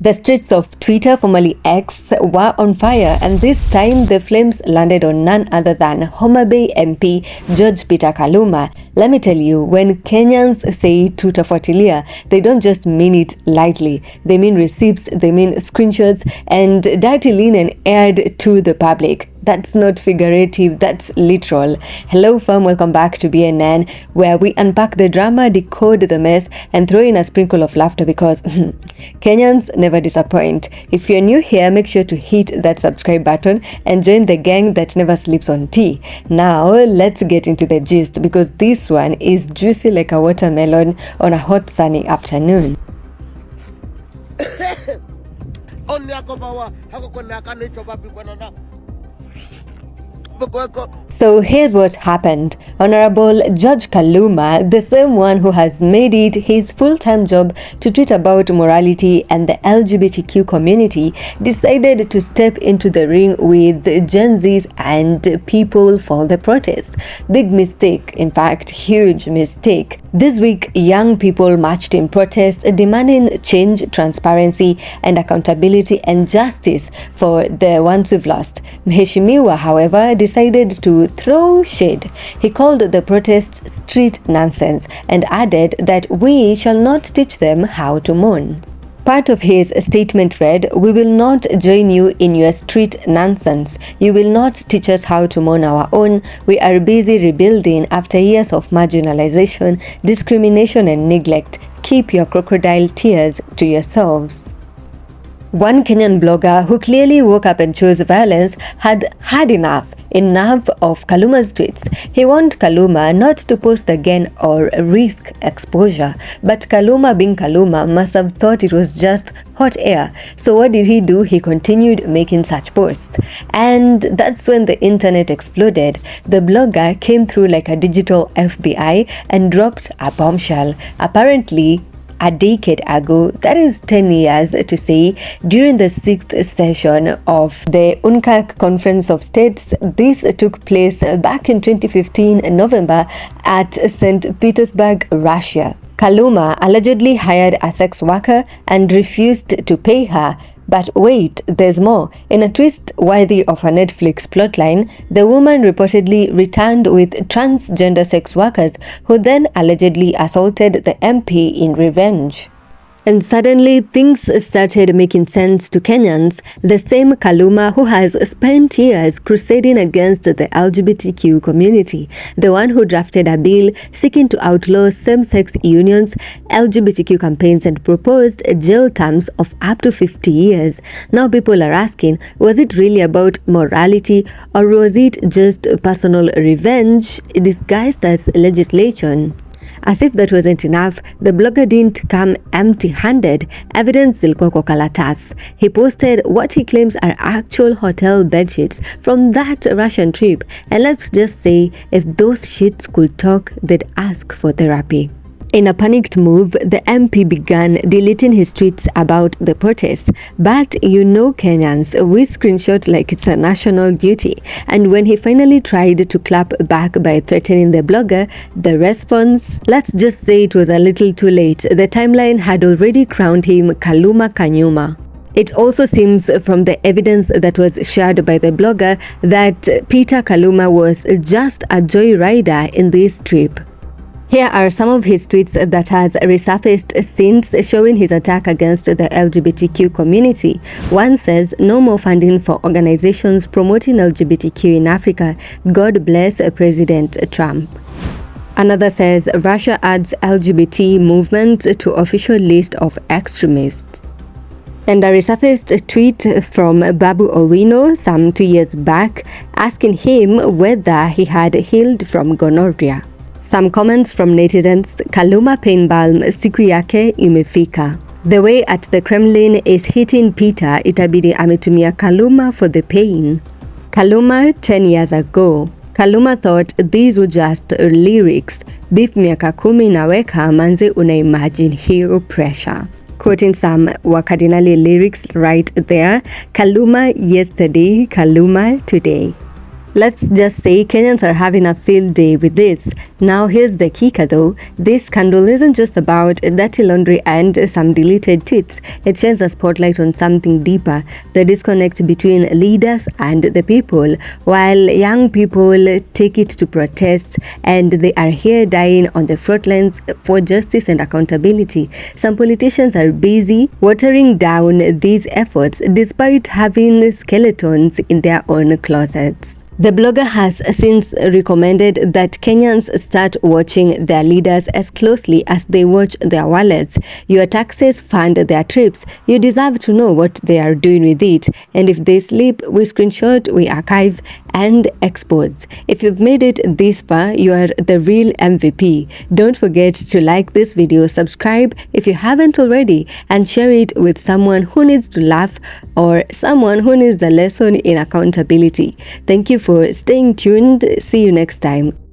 The streets of Twitter, formerly X, were on fire, and this time the flames landed on none other than Homa Bay MP George Peter Kaluma. Let me tell you, when Kenyans say tutafuatilia, they don't just mean it lightly. They mean receipts, they mean screenshots, and dirty linen aired to the public. That's not figurative, that's literal. Hello fam, welcome back to BNN, where we unpack the drama, decode the mess, and throw in a sprinkle of laughter because Kenyans never disappoint. If you're new here, make sure to hit that subscribe button and join the gang that never sleeps on tea. Now, let's get into the gist because this one is juicy like a watermelon on a hot sunny afternoon. So here's what happened. Honorable George Kaluma, the same one who has made it his full-time job to tweet about morality and the LGBTQ community, decided to step into the ring with Gen Zs and people for the protest. Big mistake, in fact, huge mistake. This week, young people marched in protest demanding change, transparency, and accountability and justice for the ones we've lost. Mheshimiwa, however, decided to throw shade. He called the protests street nonsense and added that we shall not teach them how to mourn. Part of his statement read, "We will not join you in your street nonsense. You will not teach us how to mourn our own. We are busy rebuilding after years of marginalization, discrimination, and neglect. Keep your crocodile tears to yourselves." One Kenyan blogger who clearly woke up and chose violence had had enough of Kaluma's tweets. He warned Kaluma not to post again or risk exposure. But Kaluma, being Kaluma, must have thought it was just hot air. So what did he do? He continued making such posts. And that's when the internet exploded. The blogger came through like a digital FBI and dropped a bombshell. Apparently, a decade ago, that is 10 years to say, during the 6th session of the UNCAC Conference of States, this took place back in 2015 November at St. Petersburg, Russia. Kaluma allegedly hired a sex worker and refused to pay her. But wait, there's more. In a twist worthy of a Netflix plotline, the woman reportedly returned with transgender sex workers who then allegedly assaulted the MP in revenge. And suddenly things started making sense to Kenyans. The same Kaluma who has spent years crusading against the LGBTQ community, the one who drafted a bill seeking to outlaw same-sex unions, LGBTQ campaigns, and proposed jail terms of up to 50 years. Now people are asking, was it really about morality or was it just personal revenge disguised as legislation? As if that wasn't enough, the blogger didn't come empty-handed. Evidence zilikuwa kwa kalatas. He posted what he claims are actual hotel bedsheets from that Russian trip. And let's just say, if those sheets could talk, they'd ask for therapy. In a panicked move, the MP began deleting his tweets about the protest. But you know Kenyans, we screenshot like it's a national duty. And when he finally tried to clap back by threatening the blogger, the response, let's just say it was a little too late. The timeline had already crowned him Kaluma Kanyuma. It also seems from the evidence that was shared by the blogger that Peter Kaluma was just a joyrider in this trip. Here are some of his tweets that has resurfaced since, showing his attack against the LGBTQ community. One says, "No more funding for organizations promoting LGBTQ in Africa. God bless President Trump." Another says, "Russia adds LGBT movement to official list of extremists." And a resurfaced tweet from Babu Owino some 2 years back, asking him whether he had healed from gonorrhea. Some comments from netizens, Kaluma pain balm siku yake imefika. The way at the Kremlin is hitting Peter, itabidi ametumia Kaluma for the pain. Kaluma 10 years ago. Kaluma thought these were just lyrics. Beef miaka 10 naweka manze unaimagine hiyo pressure. Quoting some Wakadinali lyrics right there, Kaluma yesterday, Kaluma today. Let's just say Kenyans are having a field day with this. Now here's the kicker though, this scandal isn't just about dirty laundry and some deleted tweets. It shines a spotlight on something deeper, the disconnect between leaders and the people. While young people take it to protest and they are here dying on the front lines for justice and accountability, some politicians are busy watering down these efforts despite having skeletons in their own closets. The blogger has since recommended that Kenyans start watching their leaders as closely as they watch their wallets. Your taxes fund their trips. You deserve to know what they are doing with it. And if they sleep, we screenshot, we archive, and export. If you've made it this far, you are the real MVP. Don't forget to like this video, subscribe if you haven't already, and share it with someone who needs to laugh or someone who needs the lesson in accountability. Thank you for staying tuned. See you next time.